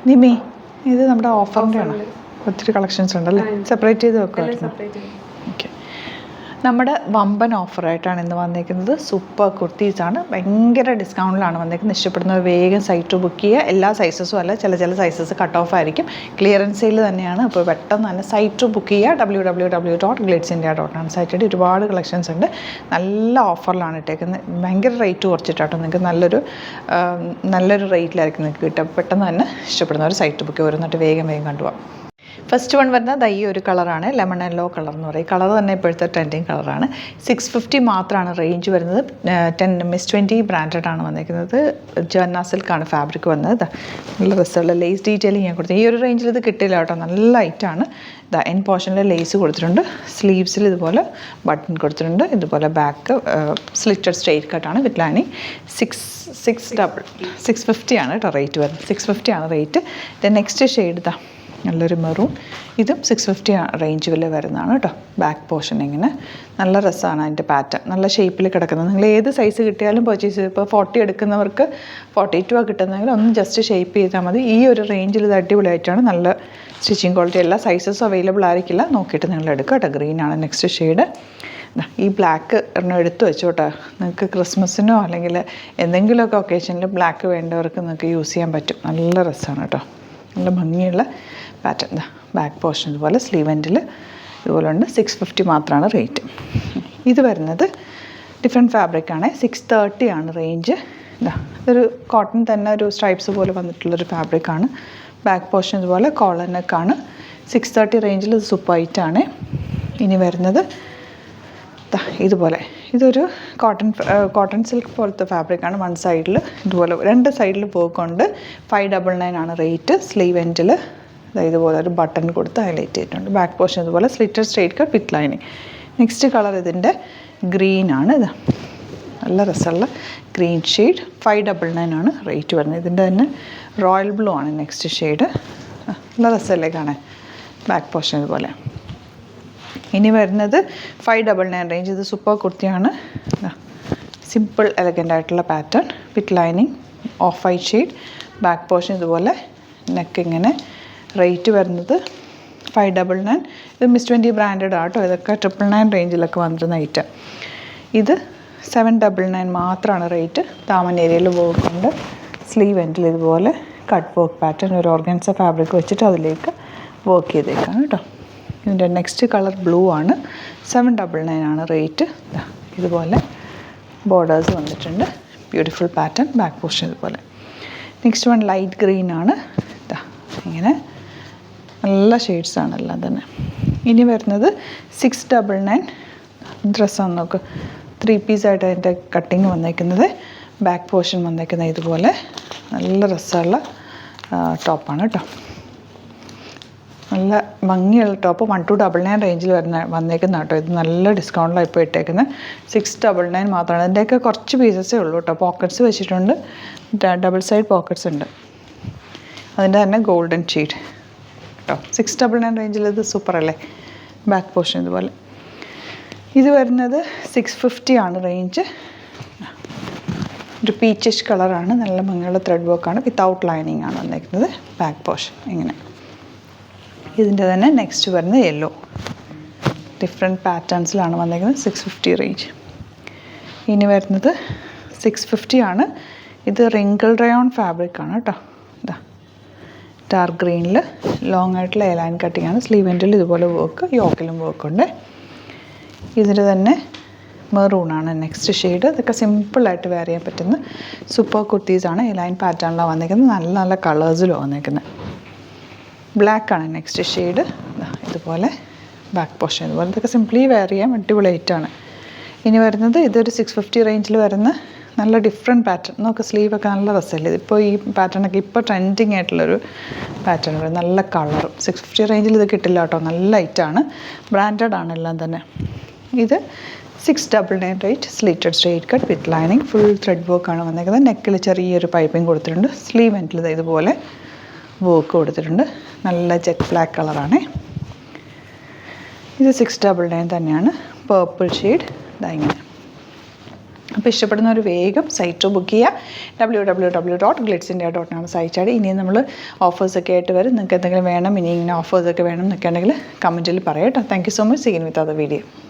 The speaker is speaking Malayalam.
നിമി, ഇത് നമ്മുടെ ഓഫറിൻ്റെ ആണ്. ഒത്തിരി കളക്ഷൻസ് ഉണ്ടല്ലേ? സെപ്പറേറ്റ് ചെയ്ത് വെക്കുമായിരുന്നു. ഓക്കെ, നമ്മുടെ വമ്പൻ ഓഫറായിട്ടാണ് ഇന്ന് വന്നിരിക്കുന്നത്. സൂപ്പർ കുർത്തീസാണ്. ഭയങ്കര ഡിസ്കൗണ്ടിലാണ് വന്നിരിക്കുന്നത്. ഇഷ്ടപ്പെടുന്നത് വേഗം സൈറ്റ് ബുക്ക് ചെയ്യുക. എല്ലാ സൈസസും അല്ല, ചില സൈസസ് കട്ട് ഓഫ് ആയിരിക്കും. ക്ലിയറൻസ് സെയിൽ തന്നെയാണ്. അപ്പോൾ പെട്ടെന്ന് തന്നെ സൈറ്റ് ബുക്ക് ചെയ്യുക. www.glitzindia.com സൈറ്റിൽ ഒരുപാട് കളക്ഷൻസ് ഉണ്ട്. നല്ല ഓഫറിലാണ് ഇട്ടേക്കുന്നത്. ഭയങ്കര റേറ്റ് കുറച്ചിട്ടാട്ടോ. നിങ്ങൾക്ക് നല്ലൊരു റേറ്റിലായിരിക്കും നിങ്ങൾക്ക് കിട്ടുക. പെട്ടെന്ന് തന്നെ ഇഷ്ടപ്പെടുന്നവർ സൈറ്റ് ബുക്ക് ചെയ്യുക. എന്നിട്ട് വേഗം കണ്ടുപോകാം. ഫസ്റ്റ് വൺ വരുന്നത് ഈ ഒരു കളറാണ്, ലെമൺ യെല്ലോ കളർ എന്ന് പറയും. കളർ തന്നെ ഇപ്പോഴത്തെ ട്രെൻഡിങ് കളറാണ്. 650 മാത്രമാണ് റേഞ്ച് വരുന്നത്. മിസ് 20 ബ്രാൻഡാണ് വന്നിരിക്കുന്നത്. ജന്ന സിൽക്കാണ് ഫാബ്രിക് വന്നത്. നല്ല രസമുള്ള ലേസ് ഡീറ്റെയിലിംഗ് ഞാൻ കൊടുത്തു. ഈ ഒരു റേഞ്ചിൽ ഇത് കിട്ടില്ല കേട്ടോ. നല്ല ലൈറ്റാണ്. എൻ പോർഷനിൽ ലേസ് കൊടുത്തിട്ടുണ്ട്. സ്ലീവ്സിൽ ഇതുപോലെ ബട്ടൺ കൊടുത്തിട്ടുണ്ട്. ഇതുപോലെ ബാക്ക് സ്ലിറ്റഡ് സ്ട്രെയിറ്റ് കട്ടാണ് വിത്ത് ലൈനിങ്. 650 ആണ് കേട്ടോ റേറ്റ് വരുന്നത്. 650 ആണ് റേറ്റ്. നെക്സ്റ്റ് ഷെയ്ഡ് നല്ലൊരു മെറൂൺ. ഇതും 650 റേഞ്ചിൽ വരുന്നതാണ് കേട്ടോ. ബാക്ക് പോർഷൻ ഇങ്ങനെ നല്ല രസമാണ്. അതിൻ്റെ പാറ്റേൺ നല്ല ഷേപ്പിൽ കിടക്കുന്നത്. നിങ്ങൾ ഏത് സൈസ് കിട്ടിയാലും പർച്ചേസ് ചെയ്ത്, ഇപ്പോൾ 40 എടുക്കുന്നവർക്ക് 42 കിട്ടുന്നതെങ്കിൽ ഒന്ന് ജസ്റ്റ് ഷേപ്പ് ചെയ്താൽ മതി. ഈ ഒരു റേഞ്ചിൽ ഇത് അടിപൊളിയായിട്ടാണ്. നല്ല സ്റ്റിച്ചിങ് ക്വാളിറ്റി. എല്ലാ സൈസസും അവൈലബിൾ ആയിരിക്കില്ല. നോക്കിയിട്ട് നിങ്ങൾ എടുക്കുക കേട്ടോ. ഗ്രീനാണ് നെക്സ്റ്റ് ഷെയ്ഡ്. ഈ ബ്ലാക്ക് ഒരെണ്ണം എടുത്തു വെച്ചോട്ടെ. നിങ്ങൾക്ക് ക്രിസ്മസിനോ അല്ലെങ്കിൽ എന്തെങ്കിലുമൊക്കെ ഒക്കേഷനിൽ ബ്ലാക്ക് വേണ്ടവർക്ക് നിങ്ങൾക്ക് യൂസ് ചെയ്യാൻ പറ്റും. നല്ല രസമാണ് കേട്ടോ. നല്ല ഭംഗിയുള്ള പാറ്റേൺ. ബാക്ക് പോർഷൻ ഇതുപോലെ, സ്ലീവ് എൻഡിൽ ഇതുപോലെ ഉണ്ട്. 650 മാത്രമാണ് റേറ്റ്. ഇത് വരുന്നത് ഡിഫറെൻറ്റ് ഫാബ്രിക്കാണ്. 630 ആണ് റേഞ്ച്. ഇതൊരു കോട്ടൺ തന്നെ ഒരു സ്ട്രൈപ്സ് പോലെ വന്നിട്ടുള്ളൊരു ഫാബ്രിക്കാണ്. ബാക്ക് പോർഷൻ ഇതുപോലെ കോളർ നെക്കാണ്. 630 റേഞ്ചിൽ ഇത് സൂപ്പർ വൈറ്റാണ്. ഇനി വരുന്നത് ഇതുപോലെ, ഇതൊരു കോട്ടൺ സിൽക്ക് പോലത്തെ ഫാബ്രിക്കാണ്. വൺ സൈഡിൽ ഇതുപോലെ, രണ്ട് സൈഡിൽ പോയിക്കൊണ്ട് 599 ആണ് റേറ്റ്. സ്ലീവ് എൻഡിൽ ഇതുപോലെ ഒരു ബട്ടൺ കൊടുത്ത് ഹൈലൈറ്റ് ചെയ്തിട്ടുണ്ട്. ബാക്ക് പോർഷൻ ഇതുപോലെ slitted straight cut with lining. Next colour ഇതിൻ്റെ ഗ്രീനാണ്. ഇത് നല്ല രസമുള്ള ഗ്രീൻ ഷെയ്ഡ്. 599 ആണ് റേറ്റ് വരുന്നത്. ഇതിൻ്റെ തന്നെ റോയൽ ബ്ലൂ ആണ് നെക്സ്റ്റ് ഷെയ്ഡ്. നല്ല രസമല്ലേ കാണാൻ. ബാക്ക് പോർഷൻ ഇതുപോലെ. ഇനി വരുന്നത് 599 റേഞ്ച്. ഇത് സൂപ്പർ കുർത്തിയാണ്. സിമ്പിൾ എലഗൻ്റ് ആയിട്ടുള്ള pattern with lining, of white shade. Back portion ഇതുപോലെ, നെക്ക് ഇങ്ങനെ. റേറ്റ് വരുന്നത് 599. ഇത് മിസ് 20 ബ്രാൻഡഡ് ആട്ടോ. ഇതൊക്കെ 999 റേഞ്ചിലൊക്കെ വന്നിരുന്ന ഐറ്റം. ഇത് 799 മാത്രമാണ് റേറ്റ്. ദാമൻ ഏരിയയിൽ വർക്കുണ്ട്. സ്ലീവ് എൻഡിൽ ഇതുപോലെ കട്ട് വർക്ക് പാറ്റേൺ, ഒരു ഓർഗൻസ ഫാബ്രിക് വെച്ചിട്ട് അതിലേക്ക് വർക്ക് ചെയ്തേക്കാണ് കേട്ടോ. ഇതിൻ്റെ നെക്സ്റ്റ് കളർ ബ്ലൂ ആണ്. 799 ആണ് റേറ്റ്. ഇതുപോലെ ബോർഡേഴ്സ് വന്നിട്ടുണ്ട്. Beautiful pattern. ബാക്ക് പോർഷൻ ഇതുപോലെ. നെക്സ്റ്റ് വൺ ലൈറ്റ് ഗ്രീൻ ആണ്. ഇങ്ങനെ നല്ല ഷെയ്ഡ്സാണ് എല്ലാം തന്നെ. ഇനി വരുന്നത് 699 ഡ്രസ്സാണ്. നോക്ക്, 3 പീസായിട്ട് അതിൻ്റെ കട്ടിങ് വന്നേക്കുന്നത്. ബാക്ക് പോർഷൻ വന്നേക്കുന്നത് ഇതുപോലെ. നല്ല രസമുള്ള ടോപ്പാണ് കേട്ടോ. നല്ല ഭംഗിയുള്ള ടോപ്പ്. 1299 റേഞ്ചിൽ വന്നേക്കുന്ന കേട്ടോ. ഇത് നല്ല ഡിസ്കൗണ്ടിലാണ് ഇപ്പോൾ ഇട്ടേക്കുന്നത്. 699 മാത്രമാണ്. അതിൻ്റെയൊക്കെ കുറച്ച് പീസസേ ഉള്ളൂ കേട്ടോ. പോക്കറ്റ്സ് വെച്ചിട്ടുണ്ട്. ഡബിൾ സൈഡ് പോക്കറ്റ്സ് ഉണ്ട്. അതിൻ്റെ തന്നെ ഗോൾഡൻ ഷെയ്ഡ് കേട്ടോ. 699 റേഞ്ചിൽ ഇത് സൂപ്പർ അല്ലേ. ബാക്ക് പോർഷൻ ഇതുപോലെ. ഇത് വരുന്നത് 650 ആണ് റേഞ്ച്. ഒരു പീച്ചിഷ് കളറാണ്. നല്ല ഭംഗിയുള്ള ത്രെഡ് വർക്കാണ്. വിത്തൗട്ട് ലൈനിങ് ആണ് വന്നിരിക്കുന്നത്. ബാക്ക് പോർഷൻ ഇങ്ങനെ. ഇതിൻ്റെ തന്നെ നെക്സ്റ്റ് വരുന്നത് യെല്ലോ. ഡിഫറെൻറ്റ് പാറ്റേൺസിലാണ് വന്നിരിക്കുന്നത്. 650 റേഞ്ച്. ഇനി വരുന്നത് 650 ആണ്. ഇത് റിങ്കിൾ റയോൺ ഫാബ്രിക്കാണ് കേട്ടോ. ഡാർക്ക് ഗ്രീനിൽ ലോങ് ആയിട്ടുള്ള ലൈൻ കട്ടിങ് ആണ്. സ്ലീവ് എൻഡിൽ ഇതുപോലെ വർക്ക്, യോക്കിലും വർക്കുണ്ട്. ഇതിൻ്റെ തന്നെ മെറൂണാണ് നെക്സ്റ്റ് ഷെയ്ഡ്. ഇതൊക്കെ സിമ്പിളായിട്ട് വെയർ ചെയ്യാൻ പറ്റുന്ന സൂപ്പർ കുർത്തീസാണ്. ലൈൻ പാറ്റേണിലാണ് വന്നിരിക്കുന്നത്. നല്ല നല്ല കളേഴ്സിലും വന്നിരിക്കുന്നത്. ബ്ലാക്കാണ് നെക്സ്റ്റ് ഷെയ്ഡ്. ഇതുപോലെ ബാക്ക് പോർഷൻ ഇതുപോലെ. ഇതൊക്കെ സിംപ്ലി വെയർ ചെയ്യാൻ അടിപൊളിയായിട്ടാണ്. ഇനി വരുന്നത് ഇതൊരു 650 റേഞ്ചിൽ വരുന്ന നല്ല ഡിഫറെൻറ്റ് പാറ്റേൺ. നോക്കുക, സ്ലീവൊക്കെ നല്ല രസമല്ലേ. ഇപ്പോൾ ഈ പാറ്റേണൊക്കെ ഇപ്പോൾ ട്രെൻഡിങ് ആയിട്ടുള്ളൊരു പാറ്റേൺ വരും. നല്ല കളറും. 650 റേഞ്ചിൽ ഇത് കിട്ടില്ല കേട്ടോ. നല്ല ലൈറ്റാണ്. ബ്രാൻഡഡ് ആണ് എല്ലാം തന്നെ. ഇത് 699 rate. Slitted straight cut with lining. Full thread വർക്കാണ് വന്നിരിക്കുന്നത്. നെക്കിൽ ചെറിയൊരു പൈപ്പിംഗ് കൊടുത്തിട്ടുണ്ട്. സ്ലീവ് എൻഡിൽ ഇതുപോലെ വർക്ക് കൊടുത്തിട്ടുണ്ട്. നല്ല ജെറ്റ് ബ്ലാക്ക് കളറാണ്. ഇത് 699 തന്നെയാണ്. Purple shade. ഇങ്ങനെ അപ്പോൾ ഇഷ്ടപ്പെടുന്നവർ വേഗം സൈറ്റ് ബുക്ക് ചെയ്യുക. www.glitzindia.com സൈറ്റാണ്. ഇനിയും നമ്മൾ ഓഫേഴ്സൊക്കെ ആയിട്ട് വരും. നിങ്ങൾക്ക് എന്തെങ്കിലും വേണം, ഇനി ഇങ്ങനെ ഓഫേഴ്സൊക്കെ വേണം എന്നൊക്കെ ഉണ്ടെങ്കിൽ കമൻറ്റിൽ പറയാം കേട്ടോ. Thank you so much. Seen with other video.